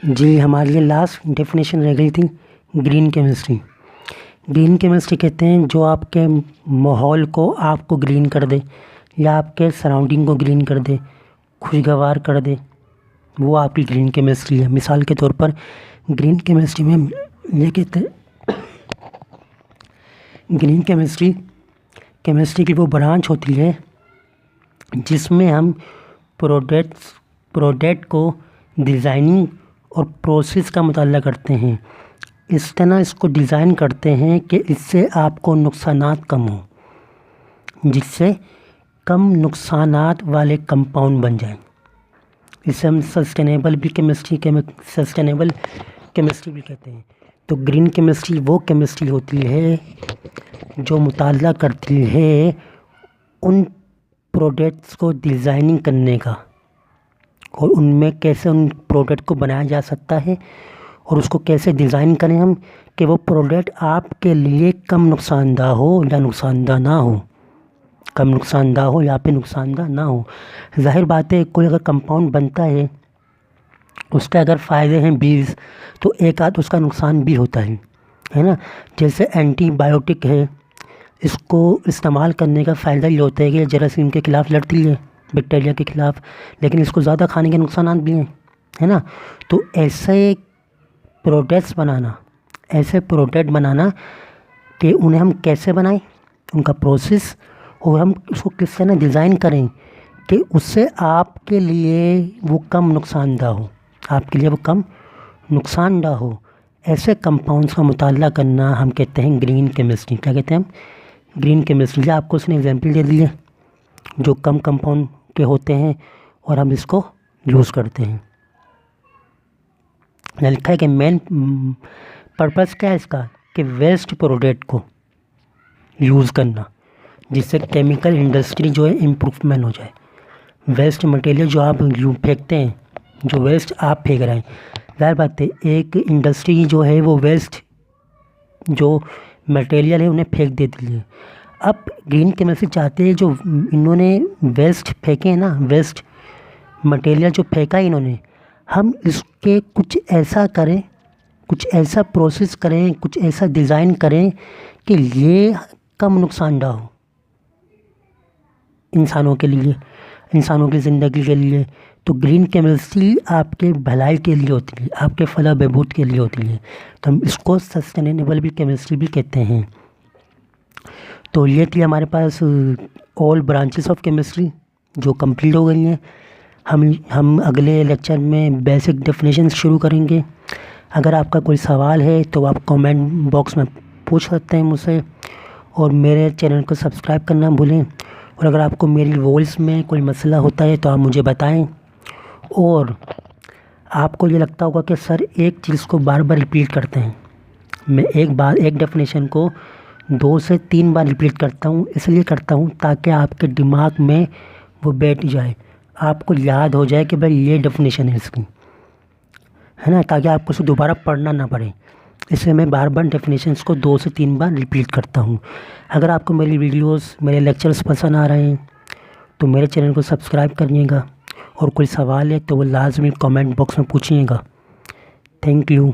جی ہمارے لیے last definition رہ گئی تھی گرین کیمسٹری۔ گرین کیمسٹری کہتے ہیں جو آپ کے ماحول کو آپ کو گرین کر دے یا آپ کے سراؤنڈنگ کو گرین کر دے، خوشگوار کر دے، وہ آپ کی گرین کیمسٹری ہے۔ مثال کے طور پر گرین کیمسٹری میں یہ کہتے ہیں گرین کیمسٹری کی وہ برانچ ہوتی ہے جس میں ہم پروڈکٹ کو ڈیزائننگ اور پروسیس کا مطالعہ کرتے ہیں، اس طرح اس کو ڈیزائن کرتے ہیں کہ اس سے آپ کو نقصانات کم ہوں، جس سے کم نقصانات والے کمپاؤنڈ بن جائیں۔ اسے ہم سسٹینیبل کیمسٹری بھی کہتے ہیں۔ تو گرین کیمسٹری وہ کیمسٹری ہوتی ہے جو مطالعہ کرتی ہے ان پروڈکٹس کو ڈیزائننگ کرنے کا، اور ان میں کیسے ان پروڈکٹ کو بنایا جا سکتا ہے، اور اس کو کیسے ڈیزائن کریں ہم کہ وہ پروڈکٹ آپ کے لیے کم نقصان دہ ہو یا نقصان دہ نہ ہو، کم نقصان دہ ہو یا پھر نقصان دہ نہ ہو۔ ظاہر بات ہے کوئی اگر کمپاؤنڈ بنتا ہے اس کے اگر فائدے ہیں 20 تو ایک آدھ اس کا نقصان بھی ہوتا ہے نا۔ جیسے اینٹی بایوٹک ہے، اس کو استعمال کرنے کا فائدہ یہ ہوتا ہے کہ جراثیم کے خلاف لڑتی ہے، بیکٹیریا کے خلاف، لیکن اس کو زیادہ کھانے کے نقصانات بھی ہیں، ہے نا۔ تو ایسے پروڈکٹ بنانا کہ انہیں ہم کیسے بنائیں، ان کا پروسیس، اور ہم اس کو کس طرح ڈیزائن کریں کہ اس سے آپ کے لیے وہ کم نقصان دہ ہو، ایسے کمپاؤنڈس کا مطالعہ کرنا ہم کہتے ہیں گرین کیمسٹری۔ کیا کہتے ہیں ہم؟ Green chemistry. آپ کو اس نے ایگزامپل دے دی ہے جو کم کمپاؤنڈ کے ہوتے ہیں اور ہم اس کو یوز کرتے ہیں۔ لکھا ہے کہ مین پرپس کیا ہے اس کا، کہ ویسٹ پروڈکٹ کو یوز کرنا جس سے کیمیکل انڈسٹری جو ہے امپروومنٹ ہو جائے۔ ویسٹ مٹیریل جو آپ پھینکتے ہیں، جو ویسٹ آپ پھینک رہے ہیں، ظاہر بات ہے ایک انڈسٹری جو ہے وہ ویسٹ جو مٹیریل ہے انہیں پھینک دیتی ہے۔ اب گرین کیمسٹری چاہتے ہیں جو انہوں نے ویسٹ پھینکے ہیں نا، ویسٹ مٹیریل جو پھینکا ہے انہوں نے، ہم اس کے کچھ ایسا کریں، کچھ ایسا پروسیس کریں، کچھ ایسا ڈیزائن کریں کہ یہ کم نقصان دہ ہو انسانوں کے لیے، انسانوں کی زندگی کے لیے۔ تو گرین کیمسٹری آپ کے بھلائی کے لیے ہوتی ہے، آپ کے فلاح بہبود کے لیے ہوتی ہے، تو ہم اس کو سسٹینیبل بھی کیمسٹری بھی کہتے ہیں۔ تو یہ تھی ہمارے پاس آل برانچز آف کیمسٹری جو کمپلیٹ ہو گئی ہیں۔ ہم اگلے لیکچر میں بیسک ڈیفینیشنز شروع کریں گے۔ اگر آپ کا کوئی سوال ہے تو آپ کامنٹ باکس میں پوچھ سکتے ہیں مجھ سے، اور میرے چینل کو سبسکرائب کرنا بھولیں، اور اگر آپ کو میری وائس میں کوئی مسئلہ ہوتا ہے تو آپ مجھے بتائیں۔ اور آپ کو یہ لگتا ہوگا کہ سر ایک چیز کو بار بار ریپیٹ کرتے ہیں، میں ایک ڈیفینیشن کو 2 سے 3 بار ریپیٹ کرتا ہوں، اس لیے کرتا ہوں تاکہ آپ کے دماغ میں وہ بیٹھ جائے، آپ کو یاد ہو جائے کہ بھائی یہ ڈیفینیشن ہے اس کی، ہے نا، تاکہ آپ کو اسے دوبارہ پڑھنا نہ پڑے۔ اس لیے میں بار بار ڈیفینیشنس کو 2 سے 3 بار ریپیٹ کرتا ہوں۔ اگر آپ کو میری ویڈیوز، میرے لیکچرز پسند آ رہے ہیں تو میرے چینل کو سبسکرائب کریے گا، اور کوئی سوال ہے تو وہ لازمی کامنٹ باکس میں پوچھیے گا۔ Thank you.